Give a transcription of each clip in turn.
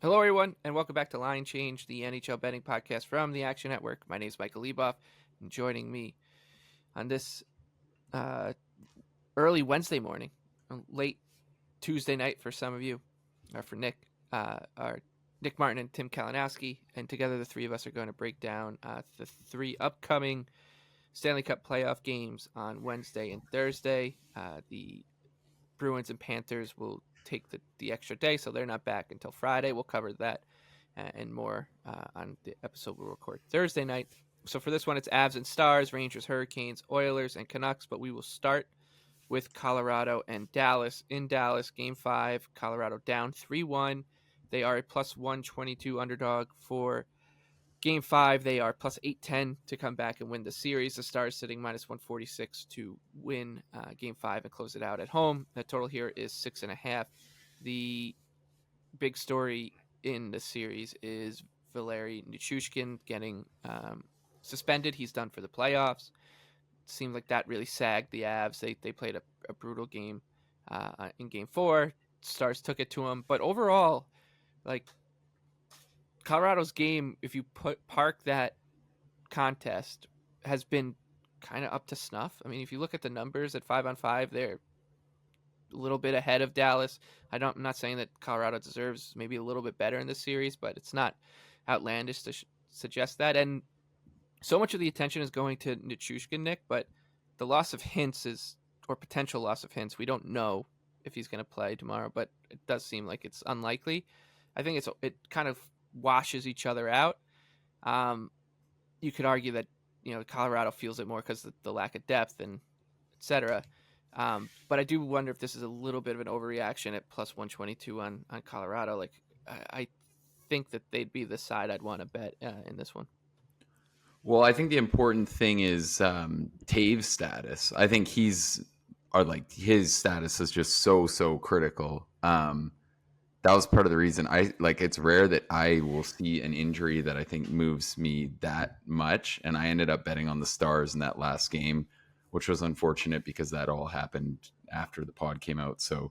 Hello, everyone, and welcome back to Line Change, the NHL betting podcast from the Action Network. My name is Michael Leboff, and joining me on this early Wednesday morning, late Tuesday night for some of you, or for Nick, are Nick Martin and Tim Kalinowski, and together the three of us are going to break down the three upcoming Stanley Cup playoff games on Wednesday and Thursday. The Bruins and Panthers will take the extra day, so they're not back until Friday. We'll cover that and more on the episode we'll record Thursday night. So for this one, it's Avs and Stars, Rangers, Hurricanes, Oilers, and Canucks, but we will start with Colorado and Dallas. In Dallas, Game 5, Colorado down 3-1. They are a plus 122 underdog for Game 5. They are plus 810 to come back and win the series. The Stars sitting minus 146 to win Game 5 and close it out at home. The total here is 6.5. The big story in the series is Valeri Nichushkin getting suspended. He's done for the playoffs. It seemed like that really sagged the Avs. They played a brutal game in Game 4. Stars took it to them. But overall, like, Colorado's game, if you park that contest, has been kind of up to snuff. I mean, if you look at the numbers at 5-on-5, they're a little bit ahead of Dallas. I'm not saying that Colorado deserves maybe a little bit better in this series, but it's not outlandish to suggest that. And so much of the attention is going to Nichushkin, Nick, but the loss of Hintz or potential loss of Hintz, we don't know if he's going to play tomorrow, but it does seem like it's unlikely. I think it kind of washes each other out. You could argue that Colorado feels it more because of the lack of depth and etc. But I do wonder if this is a little bit of an overreaction at plus 122 on Colorado. Like, I think that they'd be the side I'd want to bet in this one. Well, I think the important thing is Taves' status. I think his status is just so critical. That was part of the reason it's rare that I will see an injury that I think moves me that much. And I ended up betting on the Stars in that last game, which was unfortunate because that all happened after the pod came out. So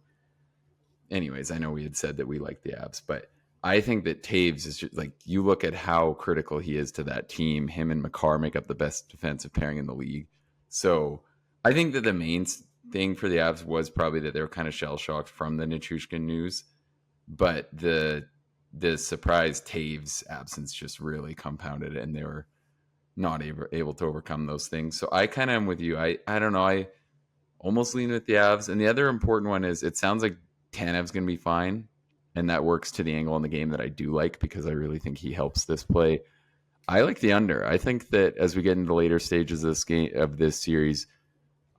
anyways, I know we had said that we like the Avs, but I think that Taves is just, like, you look at how critical he is to that team. Him and Makar make up the best defensive pairing in the league. So I think that the main thing for the Avs was probably that they were kind of shell-shocked from the Nichushkin news. But the surprise Taves absence just really compounded it, and they were not able to overcome those things. So I kind of am with you. I don't know. I almost lean with the Avs. And the other important one is it sounds like Tanev's going to be fine, and that works to the angle in the game that I do like because I really think he helps this play. I like the under. I think that as we get into the later stages of this series,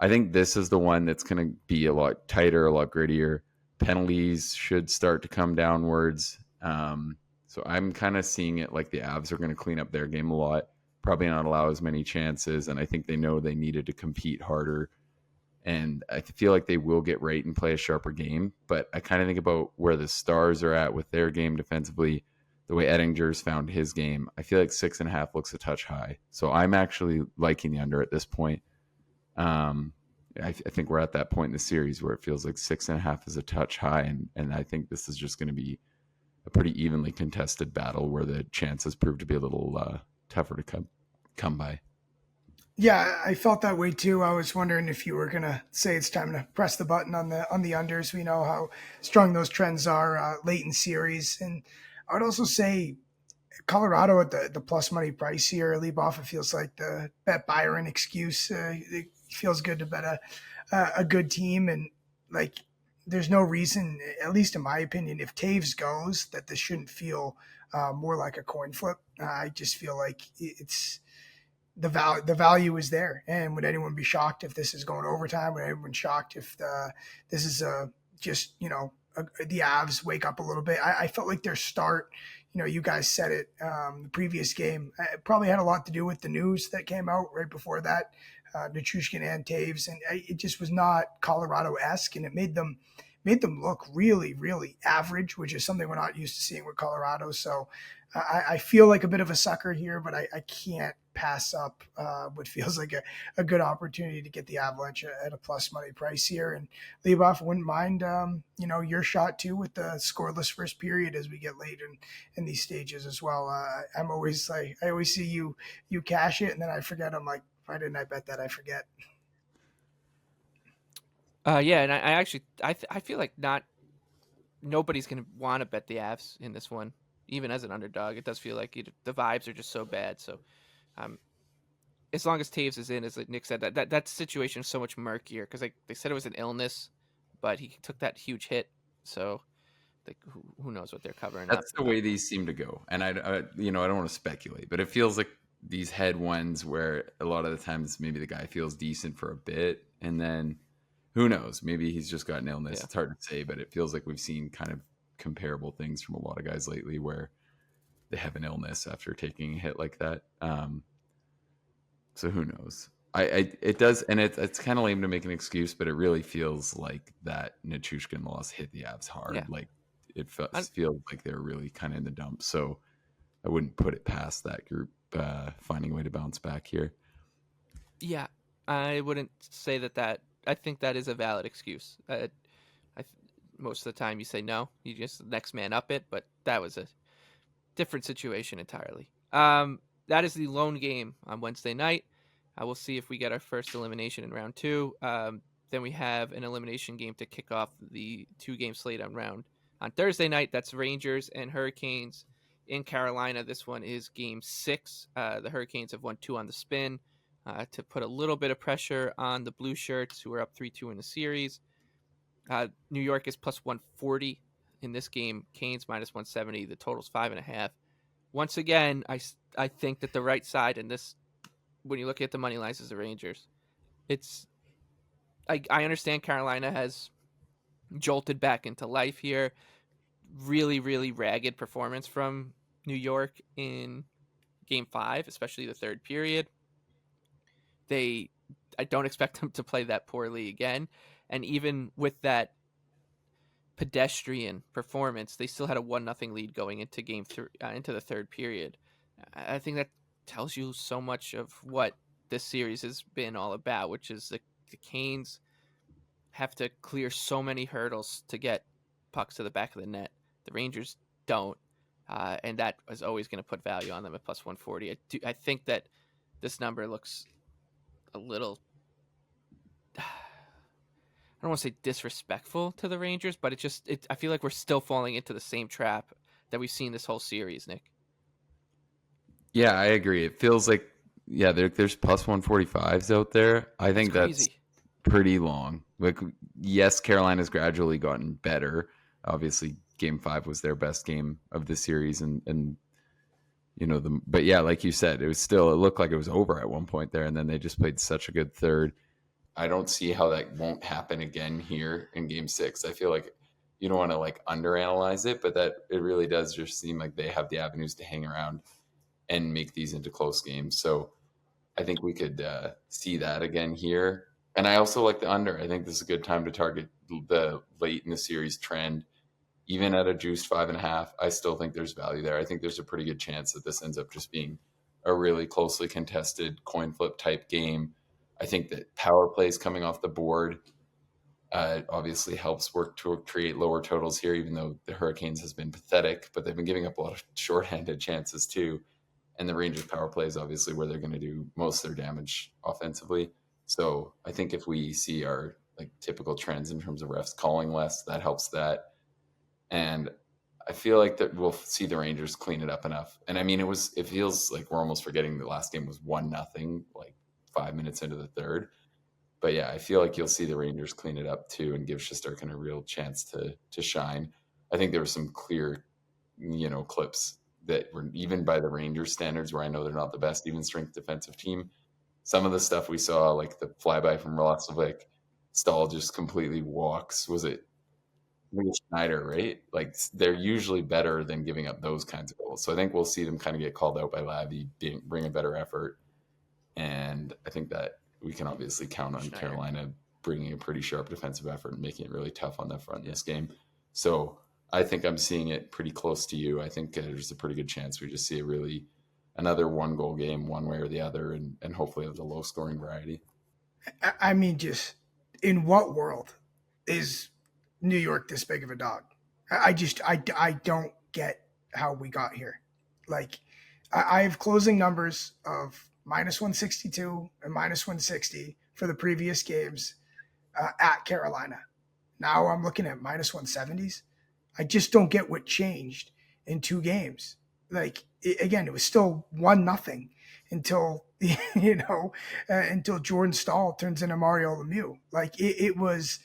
I think this is the one that's going to be a lot tighter, a lot grittier. Penalties should start to come downwards. So I'm kind of seeing it like the Avs are going to clean up their game a lot, probably not allow as many chances. And I think they know they needed to compete harder. And I feel like they will get right and play a sharper game. But I kind of think about where the Stars are at with their game defensively, the way Ettinger's found his game. I feel like 6.5 looks a touch high. So I'm actually liking the under at this point. I think we're at that point in the series where it feels like 6.5 is a touch high. And I think this is just going to be a pretty evenly contested battle where the chances prove to be a little tougher to come by. Yeah, I felt that way too. I was wondering if you were going to say it's time to press the button on the unders. We know how strong those trends are late in series. And I would also say Colorado at the plus money price here, Leboff, it feels like the bet Byron excuse. It feels good to bet a good team. And like, there's no reason, at least in my opinion, if Taves goes, that this shouldn't feel more like a coin flip. I just feel like it's the value is there. And would anyone be shocked if this is going overtime? Would anyone be shocked if this is just, the Avs wake up a little bit? I felt like their start, you guys said it, the previous game, it probably had a lot to do with the news that came out right before that, Nichushkin and Taves. And it just was not Colorado-esque, and it made them made them look really, really average, which is something we're not used to seeing with Colorado. So I feel like a bit of a sucker here, but I can't pass up what feels like a good opportunity to get the Avalanche at a plus money price here. And Leboff, wouldn't mind, your shot too with the scoreless first period as we get late in these stages as well. I'm always like, I always see you cash it and then I forget. I'm like, why didn't I bet that? I forget. Yeah, and I actually I feel like nobody's gonna want to bet the Avs in this one, even as an underdog. It does feel like the vibes are just so bad. So, as long as Taves is in, as like Nick said, that situation is so much murkier because they said it was an illness, but he took that huge hit. So, like, who knows what they're covering up? That's the way these seem to go. And I don't want to speculate, but it feels like these head ones where a lot of the times maybe the guy feels decent for a bit, and then who knows? Maybe he's just got an illness. Yeah. It's hard to say, but it feels like we've seen kind of comparable things from a lot of guys lately where they have an illness after taking a hit like that. So who knows? It does, and it's kind of lame to make an excuse, but it really feels like that Nichushkin loss hit the Avs hard. Yeah. Like it feels like they're really kind of in the dumps. So I wouldn't put it past that group finding a way to bounce back here. Yeah, I wouldn't say that. I think that is a valid excuse. Most of the time you say no, you just next man up it, but that was a different situation entirely. That is the lone game on Wednesday night. We'll see if we get our first elimination in round 2. Then we have an elimination game to kick off the 2-game slate on Thursday night. That's Rangers and Hurricanes in Carolina. This one is game 6. The Hurricanes have won 2 on the spin to put a little bit of pressure on the Blue Shirts, who are up 3-2 in the series. New York is plus 140 in this game. Canes minus 170. The total's 5.5. Once again, I think that the right side in this, when you look at the money lines, is the Rangers. I understand Carolina has jolted back into life here. Really, really ragged performance from New York in Game 5, especially the third period. I don't expect them to play that poorly again. And even with that pedestrian performance, they still had a 1-0 lead going into Game 3, into the third period. I think that tells you so much of what this series has been all about, which is the Canes have to clear so many hurdles to get pucks to the back of the net. The Rangers don't, and that is always going to put value on them at plus 140. I think that this number looks a little, I don't want to say disrespectful to the Rangers, but I feel like we're still falling into the same trap that we've seen this whole series, Nick. Yeah, I agree. It feels like, there's plus 145s out there. I think that's pretty long. Like, yes, Carolina's gradually gotten better. Obviously, Game 5 was their best game of the series, and but yeah, like you said, it looked like it was over at one point there, and then they just played such a good third. I don't see how that won't happen again here in Game 6. I feel like you don't want to underanalyze it, but that it really does just seem like they have the avenues to hang around and make these into close games. So I think we could see that again here. And I also like the under. I think this is a good time to target the late in the series trend. Even at a juiced 5.5, I still think there's value there. I think there's a pretty good chance that this ends up just being a really closely contested coin flip type game. I think that power plays coming off the board obviously helps work to create lower totals here, even though the Hurricanes has been pathetic, but they've been giving up a lot of shorthanded chances too. And the Rangers power play is obviously where they're going to do most of their damage offensively. So I think if we see our typical trends in terms of refs calling less, that helps that. And I feel like that we'll see the Rangers clean it up enough. And I mean, it feels like we're almost forgetting the last game was 1-0, 5 minutes into the third. But yeah, I feel like you'll see the Rangers clean it up too and give Shesterkin a real chance to shine. I think there were some clear, clips that were, even by the Rangers standards, where I know they're not the best even strength defensive team. Some of the stuff we saw, like the flyby from Roslovic, Stahl just completely walks. Was it Schneider, right? They're usually better than giving up those kinds of goals. So I think we'll see them kind of get called out by Labby, bring a better effort. And I think that we can obviously count on Carolina bringing a pretty sharp defensive effort and making it really tough on that front in this game. So I think I'm seeing it pretty close to you. I think there's a pretty good chance we just see another 1-goal game one way or the other, and hopefully of the low scoring variety. I mean, just in what world is New York this big of a dog? I don't get how we got here. Like, I have closing numbers of minus 162 and minus 160 for the previous games at Carolina. Now I'm looking at minus 170s. I just don't get what changed in 2 games. Like, again, it was still 1-0 until, until Jordan Stahl turns into Mario Lemieux. Like, it was,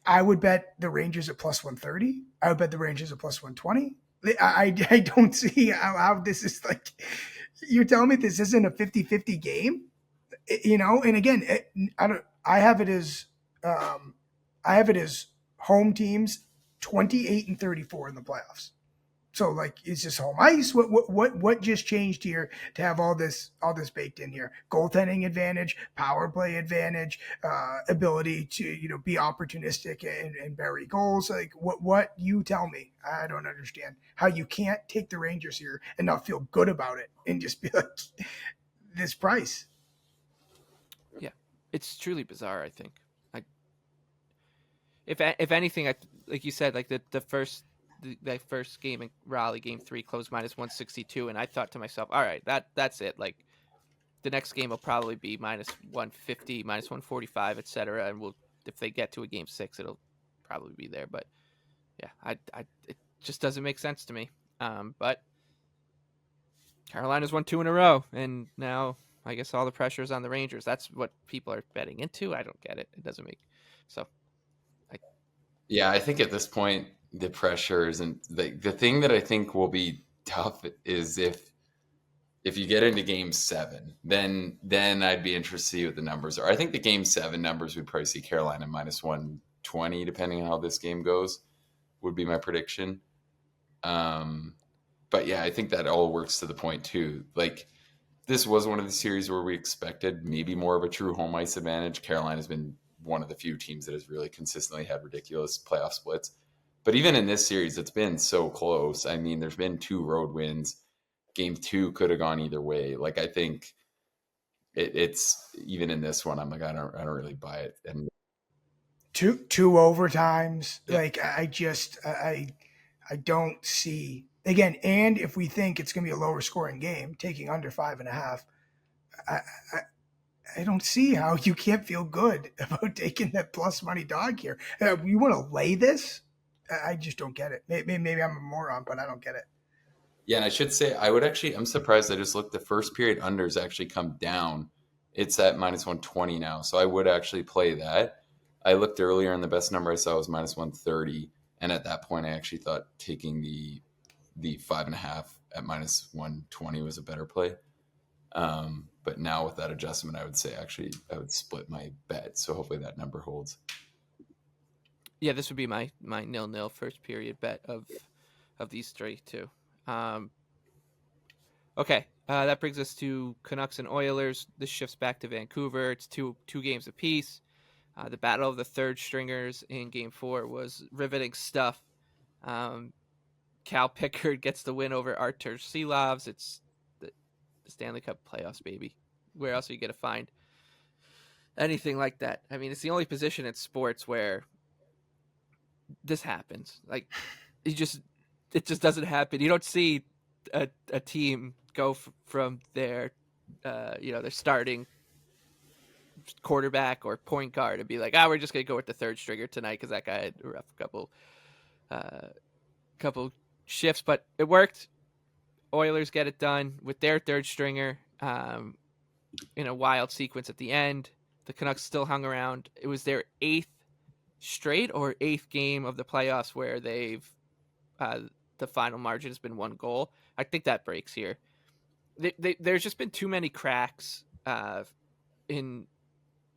I would bet the Rangers at plus 130. I would bet the Rangers at plus 120. I don't see how this is like, you're telling me this isn't a 50-50 game, and again, I have it as home teams 28-34 in the playoffs. So, like, it's just home ice. What just changed here to have all this baked in here? Goaltending advantage, power play advantage, ability to be opportunistic and bury goals. Like, what you tell me? I don't understand how you can't take the Rangers here and not feel good about it and just be like, this price. Yeah, it's truly bizarre. I think. If anything, like you said, like the first game in Raleigh, Game 3, closed minus 162, and I thought to myself, all right, that's it. Like, the next game will probably be minus 150, minus 145, etc. And if they get to a Game 6, it'll probably be there. But yeah, it just doesn't make sense to me. But Carolina's won 2 in a row, and now I guess all the pressure is on the Rangers. That's what people are betting into. I don't get it. It doesn't make so. Yeah, I think at this point the pressure isn't the thing that I think will be tough is if you get into Game 7, then I'd be interested to see what the numbers are. I think the Game 7 numbers would probably see Carolina minus 120, depending on how this game goes, would be my prediction. But yeah, I think that all works to the point too. Like, this was one of the series where we expected maybe more of a true home ice advantage. Carolina's been one of the few teams that has really consistently had ridiculous playoff splits. But even in this series, it's been so close. I mean, there's been 2 road wins. Game 2 could have gone either way. Like, I think it's even in this one, I'm like, I don't really buy it. And two overtimes. Yeah. Like, I don't see, again, and if we think it's going to be a lower scoring game, taking under 5.5, I don't see how you can't feel good about taking that plus money dog here. You want to lay this? I just don't get it. Maybe I'm a moron, but I don't get it. Yeah, and I should say, I'm surprised I just looked, the first period unders actually come down. It's at minus 120 now, so I would actually play that. I looked earlier, and the best number I saw was minus 130, and at that point I actually thought taking the 5.5 at minus 120 was a better play. But now with that adjustment, I would say actually I would split my bet. So hopefully that number holds. Yeah, this would be my 0-0 first period bet of these 3 too. Okay, that brings us to Canucks and Oilers. This shifts back to Vancouver. It's two games apiece. The battle of the third stringers in Game 4 was riveting stuff. Cal Pickard gets the win over Artur Silovs. It's the Stanley Cup playoffs, baby. Where else are you going to find anything like that? I mean, it's the only position in sports where this happens. Like, it just doesn't happen. You don't see a team go from their their starting quarterback or point guard and be like, we're just going to go with the third stringer tonight because that guy had a rough couple shifts, but it worked. Oilers get it done with their third stringer in a wild sequence at the end. The Canucks still hung around. It was their 8th straight or 8th game of the playoffs where they've the final margin has been 1 goal. I think that breaks here. There's just been too many cracks in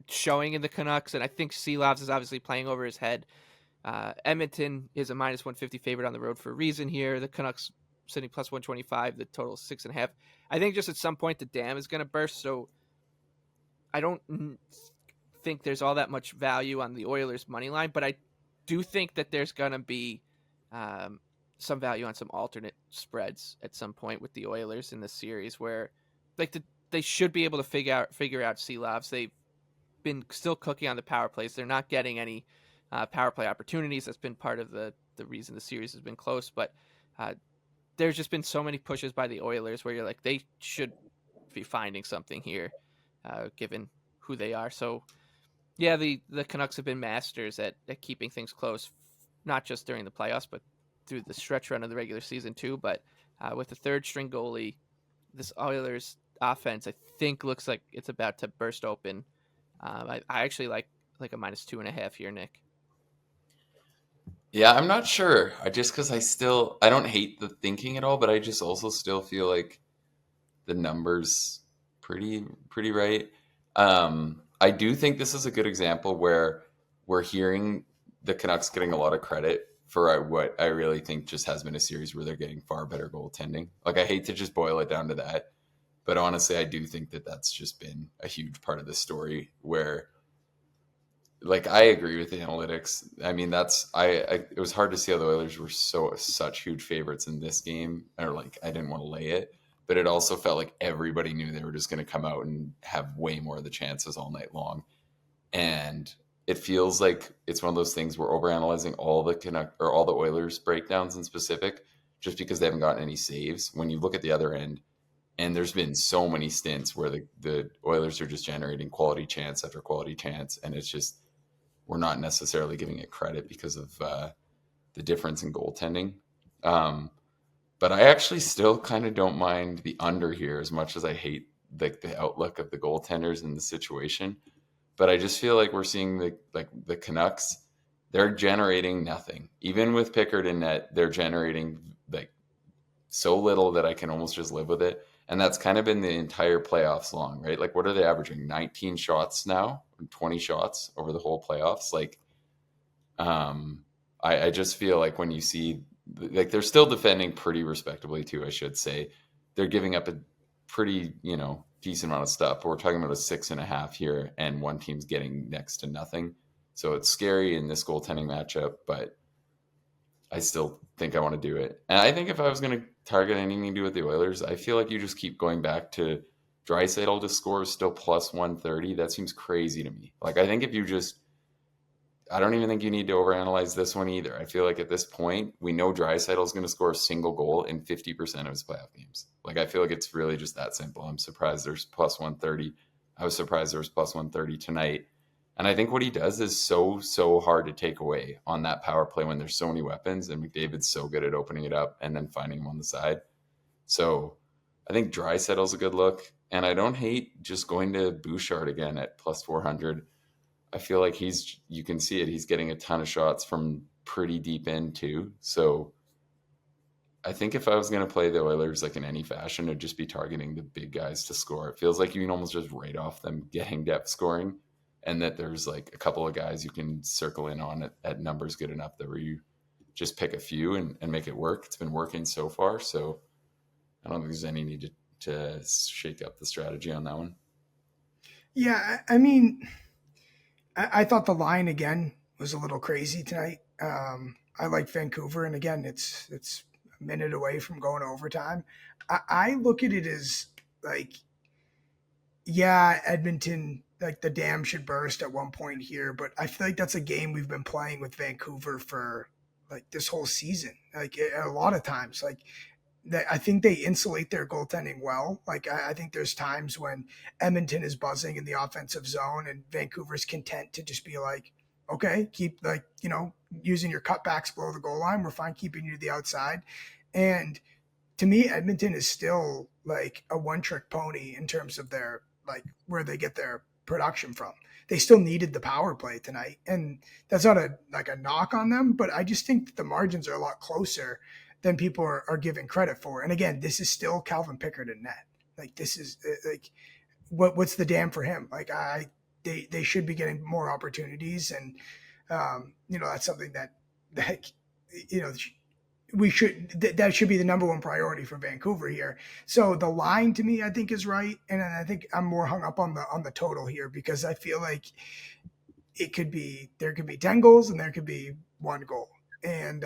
showing in the Canucks, and I think Silovs is obviously playing over his head. Edmonton is a minus 150 favorite on the road for a reason here. The Canucks sitting plus 125. The total is 6.5. I think just at some point the dam is going to burst. So I don't think there's all that much value on the Oilers money line, but I do think that there's going to be some value on some alternate spreads at some point with the Oilers in the series, where like they should be able to figure out Seelovs. They've been still cooking on the power plays. They're not getting any power play opportunities. That's been part of the reason the series has been close. But there's just been so many pushes by the Oilers where you're like, they should be finding something here, given who they are. So yeah, the Canucks have been masters at keeping things close, not just during the playoffs, but through the stretch run of the regular season too. But with the third string goalie, this Oilers offense, I think, looks like it's about to burst open. I actually like a -2.5 here, Nick. Yeah, I'm not sure. Because I don't hate the thinking at all, but I just also still feel like the numbers pretty right. I do think this is a good example where we're hearing the Canucks getting a lot of credit for what I really think just has been a series where they're getting far better goaltending. Like, I hate to just boil it down to that, but honestly, I do think that that's just been a huge part of the story where, like, I agree with the analytics. I mean, it was hard to see how the Oilers were such huge favorites in this game, or like, I didn't want to lay it, but it also felt like everybody knew they were just going to come out and have way more of the chances all night long. And it feels like it's one of those things where overanalyzing all the Oilers breakdowns in specific, just because they haven't gotten any saves. When you look at the other end, and there's been so many stints where the Oilers are just generating quality chance after quality chance, and it's just, we're not necessarily giving it credit because of the difference in goaltending. But I actually still kind of don't mind the under here, as much as I hate the outlook of the goaltenders in the situation. But I just feel like we're seeing the Canucks, they're generating nothing. Even with Pickard in net, they're generating like so little that I can almost just live with it. And that's kind of been the entire playoffs long, right? Like, what are they averaging? 19 shots now, 20 shots over the whole playoffs. Like, I just feel like when you see, like, they're still defending pretty respectably too, I should say. They're giving up a pretty, decent amount of stuff. But we're talking about a 6.5 here, and one team's getting next to nothing. So it's scary in this goaltending matchup, but I still think I want to do it. And I think if I was going to target anything to do with the Oilers, I feel like you just keep going back to Draisaitl to score is still +130. That seems crazy to me. Like, I think I don't even think you need to overanalyze this one either. I feel like at this point, we know Draisaitl is going to score a single goal in 50% of his playoff games. Like, I feel like it's really just that simple. I'm surprised there's +130. I was surprised there was +130 tonight. And I think what he does is so hard to take away on that power play when there's so many weapons, and McDavid's so good at opening it up and then finding him on the side. So I think Draisaitl's a good look, and I don't hate just going to Bouchard again at +400. I feel like you can see it. He's getting a ton of shots from pretty deep in too. So I think if I was going to play the Oilers like in any fashion, it'd just be targeting the big guys to score. It feels like you can almost just write off them getting depth scoring, and that there's like a couple of guys you can circle in on at numbers good enough that where you just pick a few and make it work. It's been working so far, so I don't think there's any need to shake up the strategy on that one. Yeah, I mean, I thought the line again was a little crazy tonight. I like Vancouver, and again, it's a minute away from going to overtime. I look at it as like, yeah, Edmonton, like the dam should burst at one point here, but I feel like that's a game we've been playing with Vancouver for like this whole season. Like a lot of times, like I think they insulate their goaltending well. Like I think there's times when Edmonton is buzzing in the offensive zone and Vancouver's content to just be like, okay, keep like, using your cutbacks below the goal line. We're fine keeping you to the outside. And to me, Edmonton is still like a one-trick pony in terms of their like where they get their production from. They still needed the power play tonight, and that's not a knock on them, but I just think that the margins are a lot closer than people are giving credit for. And again, this is still Calvin Pickard in net. Like, this is like what's the dam for him? Like they should be getting more opportunities, and that's something that that should be the number one priority for Vancouver here. So the line to me, I think, is right, and I think I'm more hung up on the total here because I feel like there could be 10 goals and there could be 1 goal. And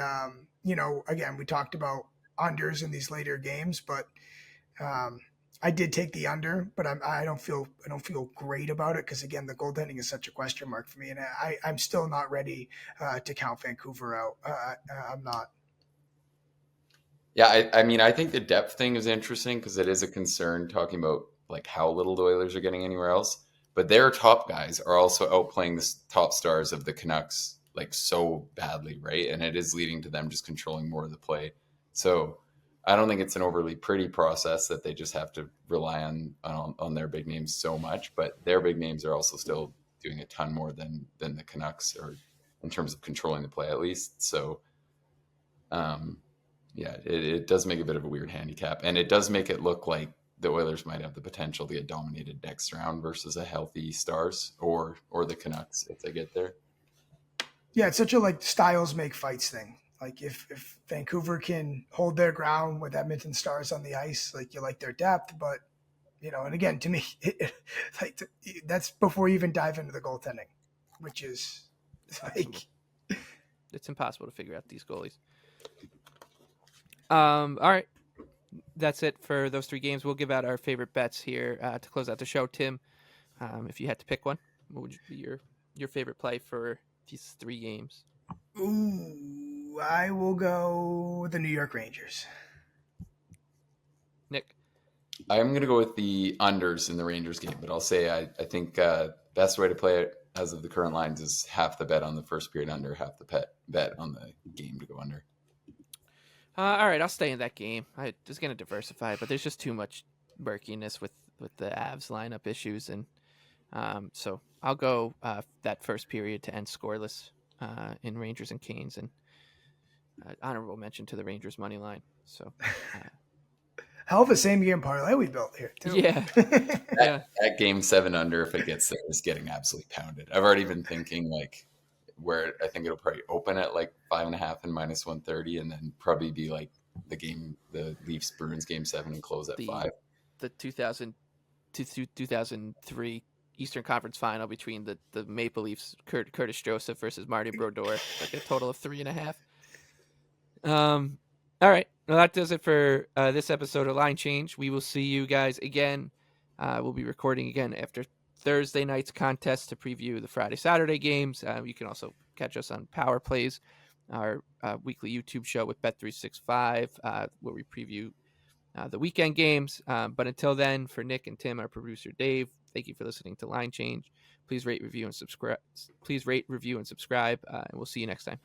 again, we talked about unders in these later games, but I did take the under, but I don't feel great about it because again, the goaltending is such a question mark for me, and I'm still not ready to count Vancouver out. I'm not. Yeah, I mean, I think the depth thing is interesting because it is a concern talking about like how little the Oilers are getting anywhere else. But their top guys are also outplaying the top stars of the Canucks like so badly, right? And it is leading to them just controlling more of the play. So I don't think it's an overly pretty process that they just have to rely on their big names so much. But their big names are also still doing a ton more than the Canucks, or in terms of controlling the play at least. So. Yeah, it does make a bit of a weird handicap, and it does make it look like the Oilers might have the potential to get dominated next round versus a healthy Stars or the Canucks if they get there. Yeah, it's such a like styles make fights thing. Like if Vancouver can hold their ground with Edmonton Stars on the ice, like you like their depth, but and again, to me, that's before you even dive into the goaltending, which is like it's impossible to figure out these goalies. All right, that's it for those 3 games. We'll give out our favorite bets here to close out the show. Tim, if you had to pick one, what would be your favorite play for these 3 games? Ooh, I will go with the New York Rangers. Nick? I'm going to go with the unders in the Rangers game, but I'll say I think best way to play it as of the current lines is half the bet on the first period under, half the bet on the game to go under. All right, I'll stay in that game. I was going to diversify, but there's just too much murkiness with the Avs lineup issues, and so I'll go that first period to end scoreless in Rangers and Canes, and honorable mention to the Rangers money line. So hell of a same game parlay we built here too. Yeah. That game 7 under, if it gets there, is getting absolutely pounded. I've already been thinking like where I think it'll probably open at like 5.5 and -130, and then probably be like the Leafs Bruins game 7 and close at 5. The 2003 Eastern Conference Final between the Maple Leafs, Curtis Joseph versus Marty Brodeur, like a total of 3.5. All right, well that does it for this episode of Line Change. We will see you guys again. We'll be recording again after Thursday night's contest to preview the Friday-Saturday games. You can also catch us on Power Plays, our weekly YouTube show with Bet365, where we preview the weekend games. But until then, for Nick and Tim, our producer Dave, thank you for listening to Line Change. Please rate, review, and subscribe. And we'll see you next time.